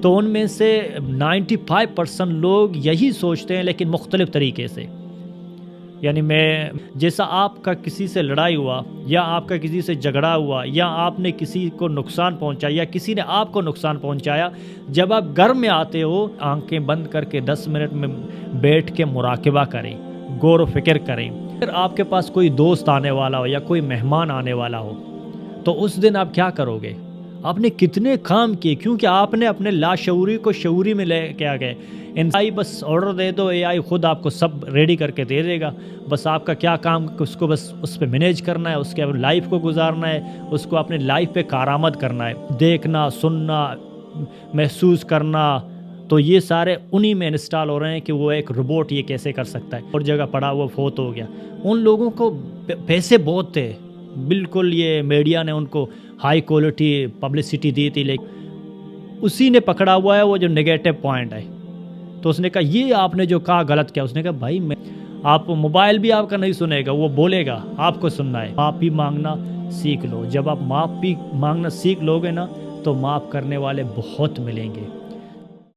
تو ان میں سے 95% لوگ یہی سوچتے ہیں، لیکن مختلف طریقے سے۔ یعنی میں جیسا آپ کا کسی سے لڑائی ہوا، یا آپ کا کسی سے جھگڑا ہوا، یا آپ نے کسی کو نقصان پہنچایا، یا کسی نے آپ کو نقصان پہنچایا، جب آپ گھر میں آتے ہو آنکھیں بند کر کے 10 منٹ میں بیٹھ کے مراقبہ کریں، غور و فکر کریں۔ اگر آپ کے پاس کوئی دوست آنے والا ہو یا کوئی مہمان آنے والا ہو، تو اس دن آپ کیا کرو گے؟ آپ نے کتنے کام کیے، کیونکہ آپ نے اپنے لاشعوری کو شعوری میں لے کے آ گئے۔ AI بس آرڈر دے دو، AI خود آپ کو سب ریڈی کر کے دے دے گا، بس آپ کا کیا کام، اس کو بس اس پہ مینیج کرنا ہے، اس کے لائف کو گزارنا ہے، اس کو اپنے لائف پہ کارآمد کرنا ہے، دیکھنا، سننا، محسوس کرنا۔ تو یہ سارے انہی میں انسٹال ہو رہے ہیں کہ وہ ایک روبوٹ یہ کیسے کر سکتا ہے، اور جگہ پڑا ہوا فوت ہو گیا۔ ان لوگوں کو پیسے بہت تھے، بالکل یہ میڈیا نے ان کو ہائی کوالٹی پبلسٹی دی تھی، لیکن اسی نے پکڑا ہوا ہے وہ جو نگیٹو پوائنٹ ہے۔ تو اس نے کہا یہ آپ نے جو کہا غلط کیا۔ اس نے کہا بھائی آپ موبائل بھی آپ کا نہیں سنے گا، وہ بولے گا، آپ کو سننا ہے۔ معافی مانگنا سیکھ لو۔ جب آپ معافی مانگنا سیکھ لو گے نا، تو معاف کرنے والے بہت ملیں گے۔